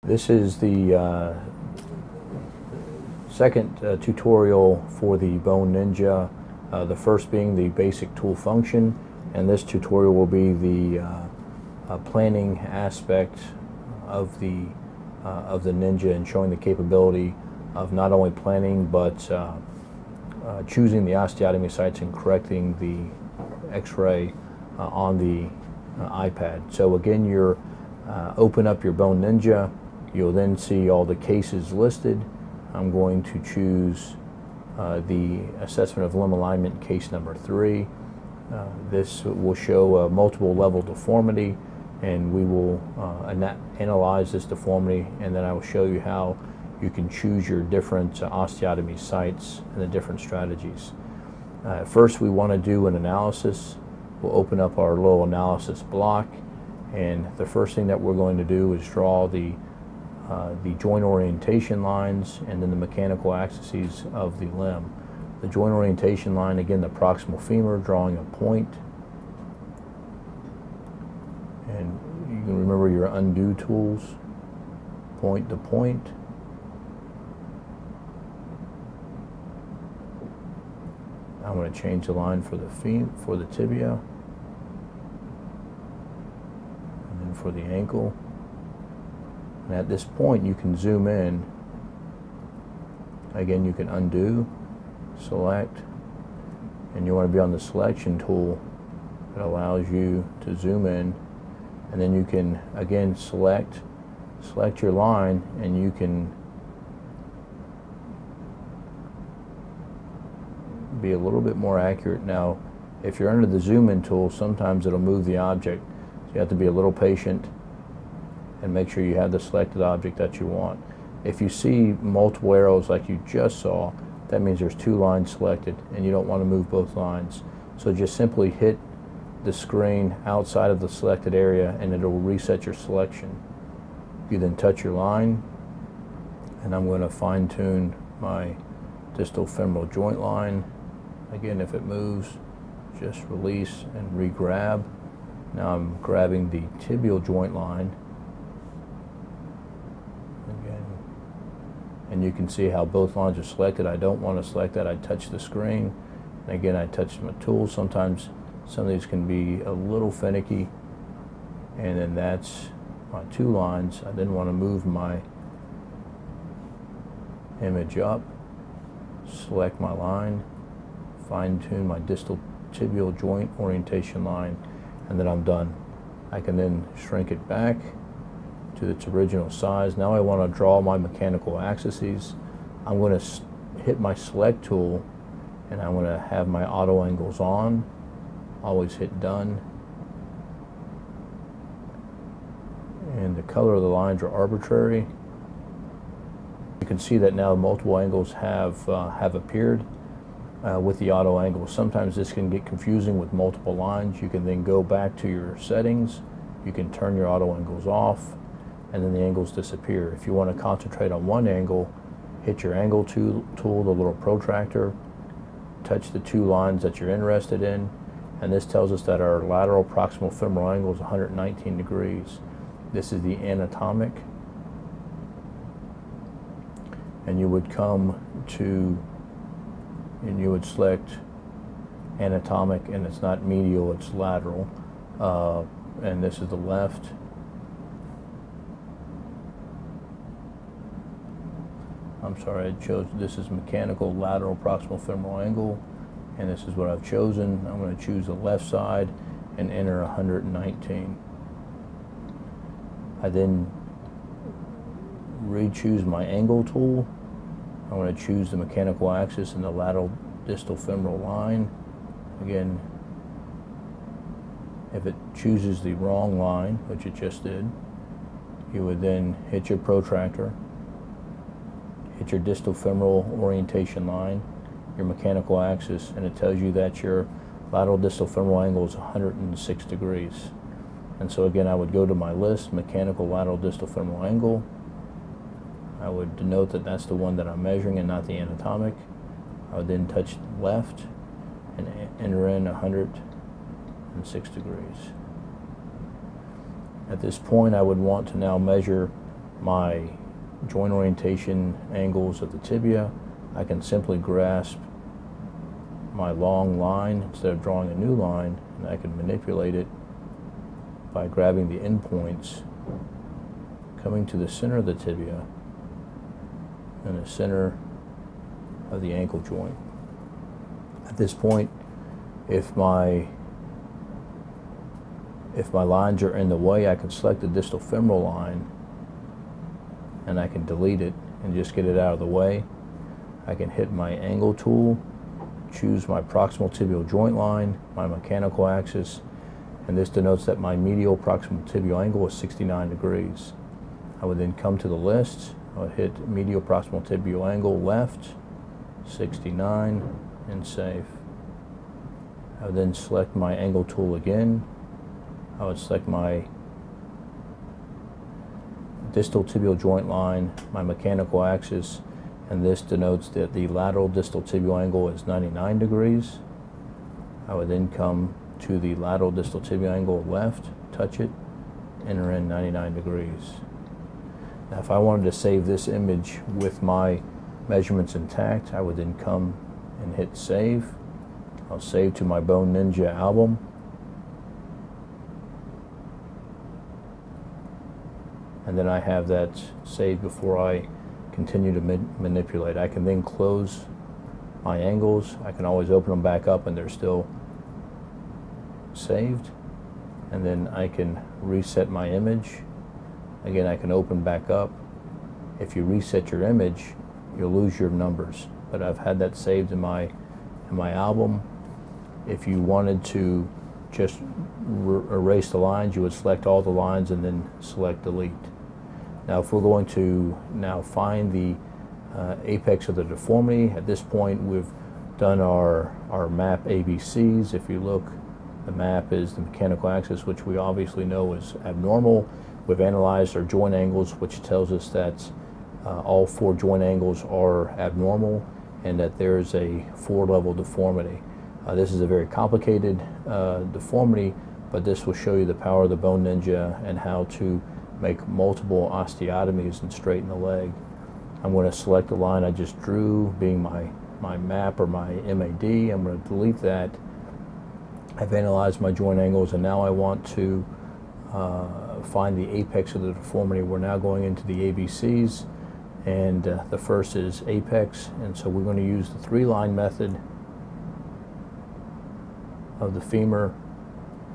This is the second tutorial for the Bone Ninja, the first being the basic tool function, and this tutorial will be the planning aspect of the Ninja and showing the capability of not only planning but choosing the osteotomy sites and correcting the x-ray on the iPad. So again, you're open up your Bone Ninja. You'll then see all the cases listed. I'm going to choose the assessment of limb alignment case number 3. This will show a multiple level deformity, and we will analyze this deformity, and then I will show you how you can choose your different osteotomy sites and the different strategies. First, we want to do an analysis. We'll open up our little analysis block, and the first thing that we're going to do is draw the joint orientation lines and then the mechanical axes of the limb. The joint orientation line, again, the proximal femur, drawing a point. And you can remember your undo tools, point to point. I'm going to change the line for the tibia, and then for the ankle. And at this point, you can zoom in. Again, you can undo, select, and you want to be on the selection tool that allows you to zoom in, and then you can again select your line, and you can be a little bit more accurate. Now, if you're under the zoom in tool, sometimes it'll move the object, so you have to be a little patient and make sure you have the selected object that you want. If you see multiple arrows like you just saw, that means there's 2 lines selected and you don't want to move both lines. So just simply hit the screen outside of the selected area and it'll reset your selection. You then touch your line, and I'm going to fine-tune my distal femoral joint line. Again, if it moves, just release and re-grab. Now I'm grabbing the tibial joint line. Again, and you can see how both lines are selected. I don't want to select that. I touch the screen. And again, I touch my tool. Sometimes some of these can be a little finicky. And then that's my 2 lines. I then want to move my image up, select my line, fine-tune my distal tibial joint orientation line, and then I'm done. I can then shrink it back to its original size. Now I want to draw my mechanical axes. I'm going to hit my select tool, and I'm going to have my auto angles on. Always hit done. And the color of the lines are arbitrary. You can see that now multiple angles have appeared with the auto angles. Sometimes this can get confusing with multiple lines. You can then go back to your settings. You can turn your auto angles off, and then the angles disappear. If you want to concentrate on one angle, hit your angle tool, the little protractor, touch the 2 lines that you're interested in, and this tells us that our lateral proximal femoral angle is 119 degrees. This is the anatomic, and you would come to, and you would select anatomic, and it's not medial, it's lateral, and this is the left. I'm sorry, I chose, this is mechanical lateral proximal femoral angle, and this is what I've chosen. I'm going to choose the left side and enter 119. I then re-choose my angle tool. I'm going to choose the mechanical axis and the lateral distal femoral line. Again, if it chooses the wrong line, which it just did, you would then hit your protractor, hit your distal femoral orientation line, your mechanical axis, and it tells you that your lateral distal femoral angle is 106 degrees. And so again, I would go to my list, mechanical lateral distal femoral angle. I would denote that that's the one that I'm measuring and not the anatomic. I would then touch left and enter in 106 degrees. At this point, I would want to now measure my joint orientation angles of the tibia, I can simply grasp my long line instead of drawing a new line, and I can manipulate it by grabbing the endpoints, coming to the center of the tibia and the center of the ankle joint. At this point, if my lines are in the way, I can select the distal femoral line and I can delete it and just get it out of the way. I can hit my angle tool, choose my proximal tibial joint line, my mechanical axis, and this denotes that my medial proximal tibial angle is 69 degrees. I would then come to the list, I would hit medial proximal tibial angle left, 69, and save. I would then select my angle tool again. I would select my distal tibial joint line, my mechanical axis, and this denotes that the lateral distal tibial angle is 99 degrees. I would then come to the lateral distal tibial angle left, touch it, enter in 99 degrees. Now if I wanted to save this image with my measurements intact, I would then come and hit save. I'll save to my Bone Ninja album. And then I have that saved before I continue to manipulate. I can then close my angles. I can always open them back up and they're still saved. And then I can reset my image. Again, I can open back up. If you reset your image, you'll lose your numbers. But I've had that saved in my album. If you wanted to just erase the lines, you would select all the lines and then select delete. Now if we're going to now find the apex of the deformity, at this point we've done our map ABCs. If you look, the map is the mechanical axis, which we obviously know is abnormal. We've analyzed our joint angles, which tells us that all 4 joint angles are abnormal and that there's a 4-level deformity. This is a very complicated deformity, but this will show you the power of the Bone Ninja and how to make multiple osteotomies and straighten the leg. I'm going to select the line I just drew, being my map or my MAD. I'm going to delete that. I've analyzed my joint angles, and now I want to find the apex of the deformity. We're now going into the ABCs, and the first is apex, and so we're going to use the 3-line method of the femur.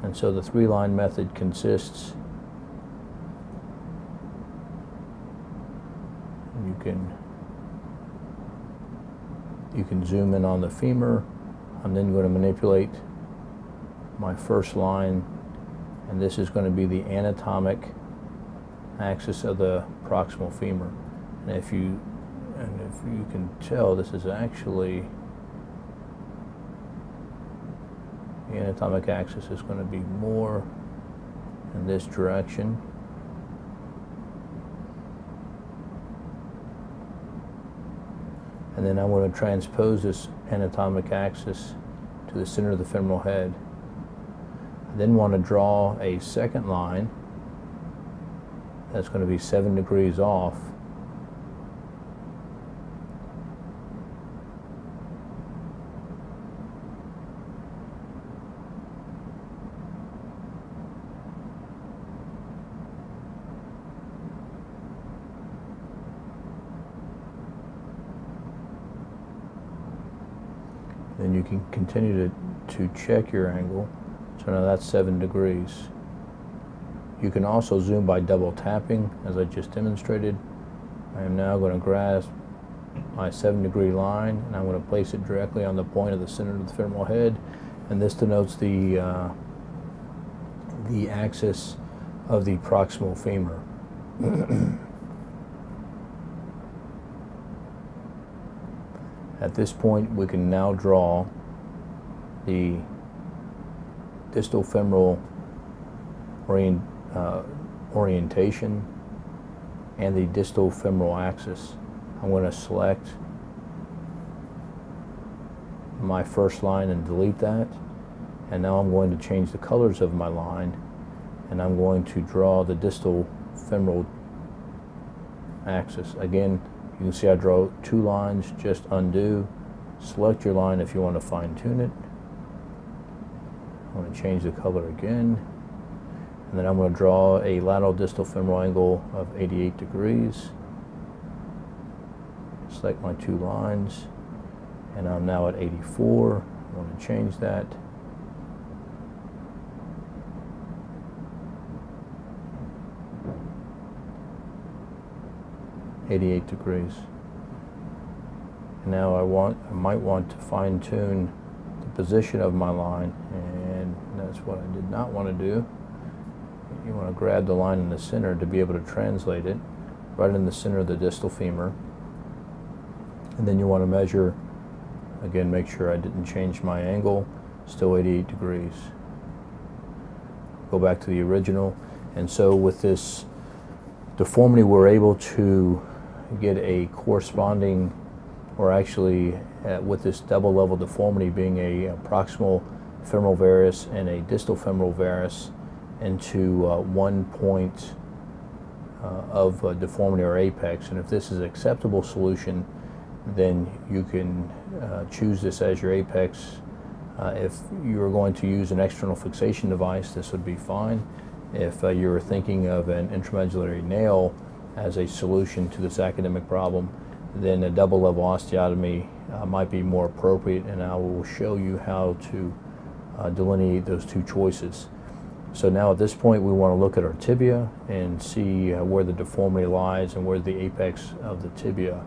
And so the 3-line method consists, you can zoom in on the femur. I'm then going to manipulate my first line, and this is going to be the anatomic axis of the proximal femur. And if you can tell, this is actually, the anatomic axis is going to be more in this direction. And then I'm going to transpose this anatomic axis to the center of the femoral head. I then want to draw a second line that's going to be 7 degrees off. Then you can continue to check your angle. So now that's 7 degrees. You can also zoom by double tapping, as I just demonstrated. I am now going to grasp my 7-degree line, and I'm going to place it directly on the point of the center of the femoral head, and this denotes the axis of the proximal femur. At this point, we can now draw the distal femoral orientation and the distal femoral axis. I'm going to select my first line and delete that, and now I'm going to change the colors of my line, and I'm going to draw the distal femoral axis. Again, you can see I draw 2 lines, just undo. Select your line if you want to fine tune it. I'm going to change the color again. And then I'm going to draw a lateral distal femoral angle of 88 degrees. Select my 2 lines. And I'm now at 84. I'm going to change that. .88 degrees. And now I might want to fine tune the position of my line, and that's what I did not want to do. You want to grab the line in the center to be able to translate it right in the center of the distal femur. And then you want to measure, again, make sure I didn't change my angle, still 88 degrees. Go back to the original. And so with this deformity, we're able to get a corresponding, or actually with this double level deformity being a proximal femoral varus and a distal femoral varus, into one point of deformity or apex. And if this is an acceptable solution, then you can choose this as your apex. If you're going to use an external fixation device, this would be fine. If you're thinking of an intramedullary nail as a solution to this academic problem, then a double level osteotomy might be more appropriate, and I will show you how to delineate those 2 choices. So now at this point we want to look at our tibia and see where the deformity lies and where the apex of the tibia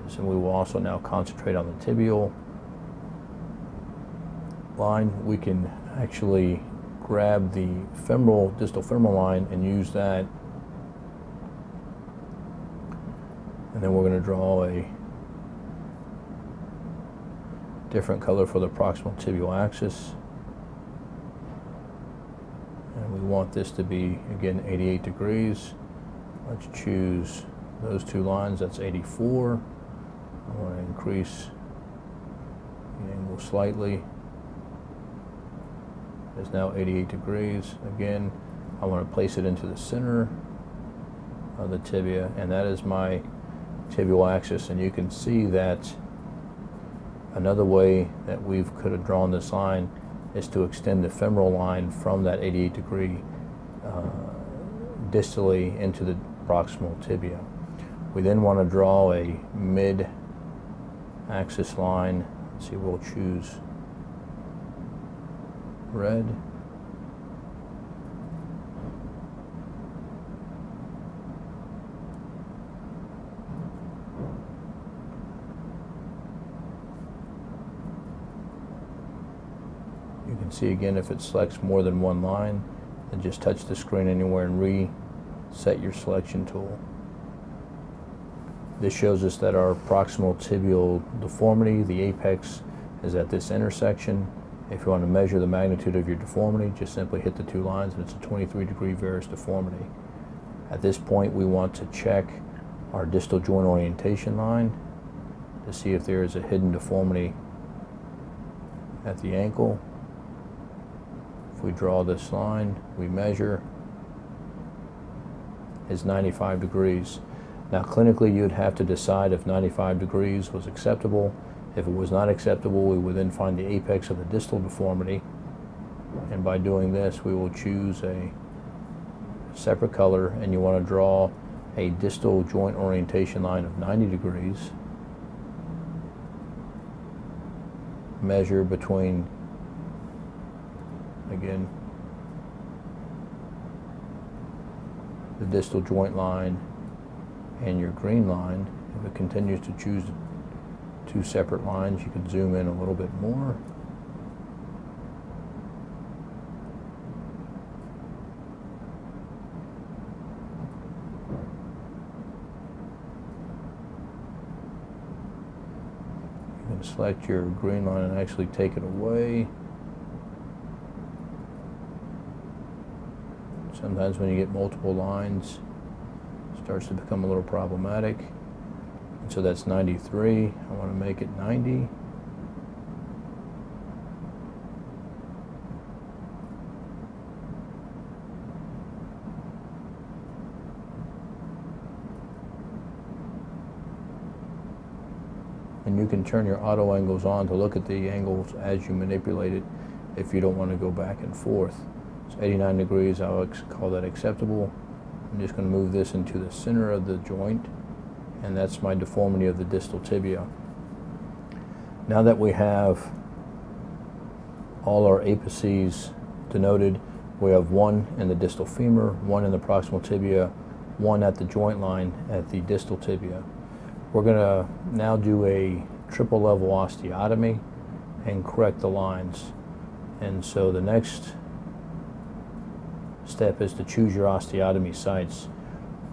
is. And we will also now concentrate on the tibial line. We can actually grab the distal femoral line and use that. And then we're going to draw a different color for the proximal tibial axis. And we want this to be, again, 88 degrees. Let's choose those 2 lines. That's 84. I want to increase the angle slightly. It's now 88 degrees. Again, I want to place it into the center of the tibia, and that is my tibial axis. And you can see that another way that we could have drawn this line is to extend the femoral line from that 88 degree distally into the proximal tibia. We then want to draw a mid-axis line. Let's see, we'll choose red. You can see again, if it selects more than 1 line, then just touch the screen anywhere and reset your selection tool. This shows us that our proximal tibial deformity, the apex, is at this intersection. If you want to measure the magnitude of your deformity, just simply hit the 2 lines, and it's a 23 degree varus deformity. At this point, we want to check our distal joint orientation line to see if there is a hidden deformity at the ankle. If we draw this line, we measure, is 95 degrees. Now clinically, you'd have to decide if 95 degrees was acceptable. If it was not acceptable, we would then find the apex of the distal deformity, and by doing this we will choose a separate color, and you want to draw a distal joint orientation line of 90 degrees. Measure between, again, the distal joint line and your green line. If it continues to choose 2 separate lines, you can zoom in a little bit more. You can select your green line and actually take it away. Sometimes when you get multiple lines, it starts to become a little problematic. And so that's 93. I want to make it 90. and you can turn your auto angles on to look at the angles as you manipulate it if you don't want to go back and forth. So 89 degrees, I'll call that acceptable. I'm just going to move this into the center of the joint, and that's my deformity of the distal tibia. Now that we have all our apices denoted, we have one in the distal femur, one in the proximal tibia, one at the joint line at the distal tibia. We're going to now do a triple level osteotomy and correct the lines. And so the next step is to choose your osteotomy sites.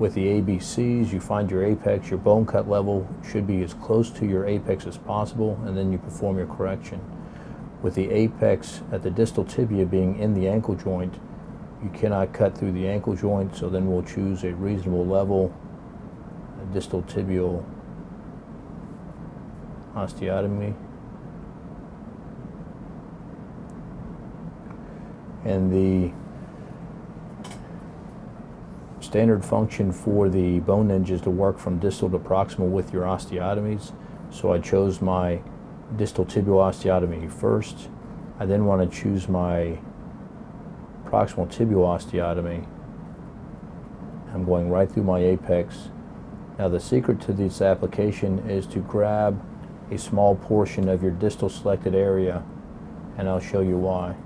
With the ABCs, you find your apex. Your bone cut level should be as close to your apex as possible, and then you perform your correction. With the apex at the distal tibia being in the ankle joint, you cannot cut through the ankle joint, so then we'll choose a reasonable level, a distal tibial osteotomy. And the standard function for the bone ninja is to work from distal to proximal with your osteotomies. So I chose my distal tibial osteotomy first. I then want to choose my proximal tibial osteotomy. I'm going right through my apex. Now the secret to this application is to grab a small portion of your distal selected area, and I'll show you why.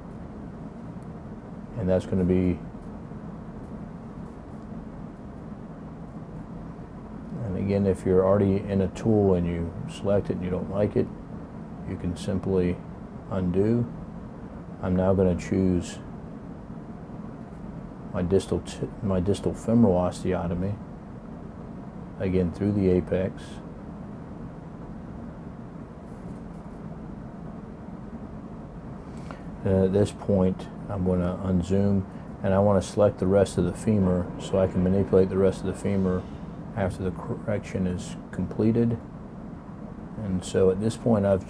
And that's going to be, and again, if you're already in a tool and you select it and you don't like it, you can simply undo. I'm now going to choose my distal femoral osteotomy, again through the apex. And at this point, I'm going to unzoom, and I want to select the rest of the femur so I can manipulate the rest of the femur after the correction is completed. And so at this point, I've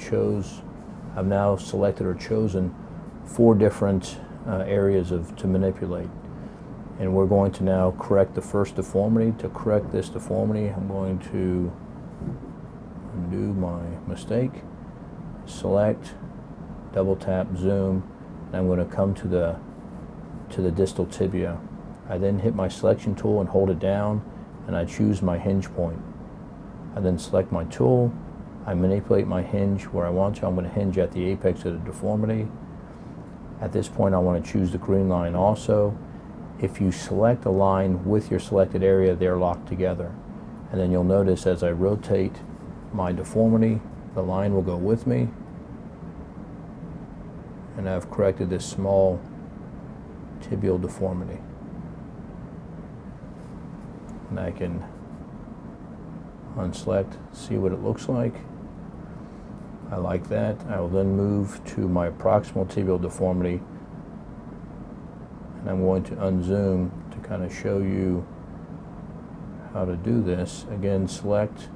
now selected or chosen 4 different areas to manipulate. And we're going to now correct the first deformity. To correct this deformity, I'm going to undo my mistake, select, double tap, zoom, and I'm going to come to the distal tibia. I then hit my selection tool and hold it down, and I choose my hinge point. I then select my tool, I manipulate my hinge where I want to. I'm going to hinge at the apex of the deformity. At this point, I want to choose the green line also. If you select a line with your selected area, they're locked together. And then you'll notice as I rotate my deformity, the line will go with me. And I've corrected this small tibial deformity. And I can unselect, see what it looks like. I like that. I will then move to my proximal tibial deformity, and I'm going to unzoom to kind of show you how to do this. Again, select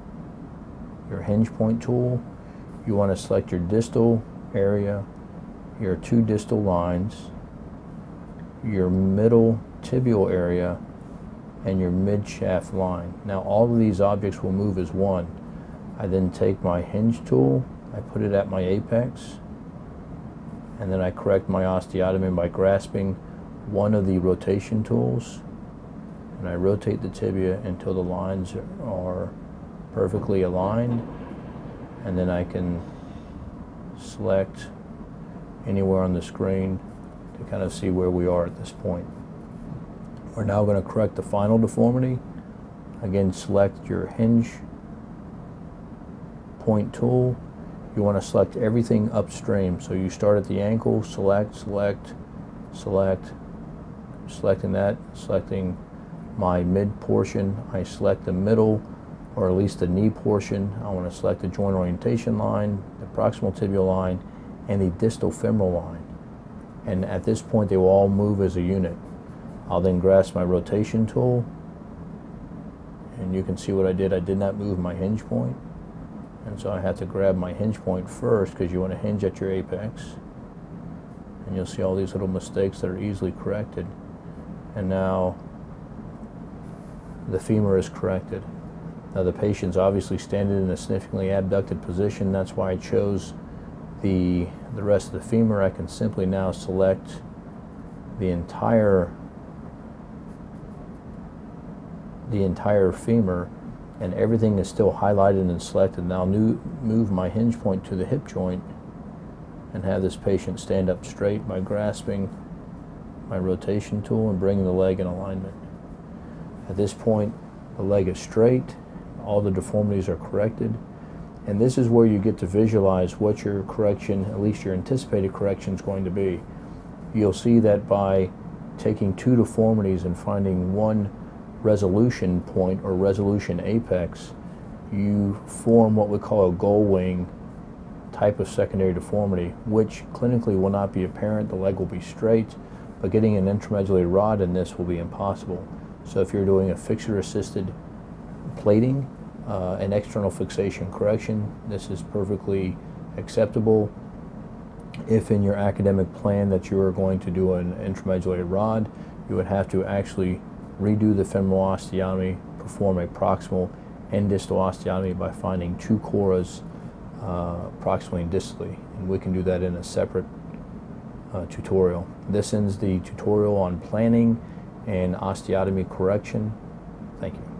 your hinge point tool. You want to select your distal area, your 2 distal lines, your middle tibial area, and your mid-shaft line. Now all of these objects will move as one. I then take my hinge tool, I put it at my apex, and then I correct my osteotomy by grasping one of the rotation tools, and I rotate the tibia until the lines are perfectly aligned, and then I can select anywhere on the screen to kind of see where we are at this point. We're now going to correct the final deformity. Again, select your hinge point tool. You want to select everything upstream. So you start at the ankle, select, select, select, selecting that, selecting my mid portion. I select the middle, or at least the knee portion. I want to select the joint orientation line, the proximal tibial line, and the distal femoral line. And at this point, they will all move as a unit. I'll then grasp my rotation tool, and you can see what I did. I did not move my hinge point, and so I have to grab my hinge point first, because you want to hinge at your apex. And you'll see all these little mistakes that are easily corrected. And now the femur is corrected. Now the patient's obviously standing in a significantly abducted position. That's why I chose the rest of the femur. I can simply now select the entire femur, and everything is still highlighted and selected. Now move my hinge point to the hip joint and have this patient stand up straight by grasping my rotation tool and bringing the leg in alignment. At this point, the leg is straight, all the deformities are corrected, and this is where you get to visualize what your correction, at least your anticipated correction, is going to be. You'll see that by taking two deformities and finding one resolution point or resolution apex, you form what we call a gull wing type of secondary deformity, which clinically will not be apparent. The leg will be straight, but getting an intramedullary rod in this will be impossible. So if you're doing a fixture-assisted plating, an external fixation correction, this is perfectly acceptable. If in your academic plan that you are going to do an intramedullary rod, you would have to actually redo the femoral osteotomy, perform a proximal and distal osteotomy by finding two coras proximally and distally, and we can do that in a separate tutorial. This ends the tutorial on planning and osteotomy correction. Thank you.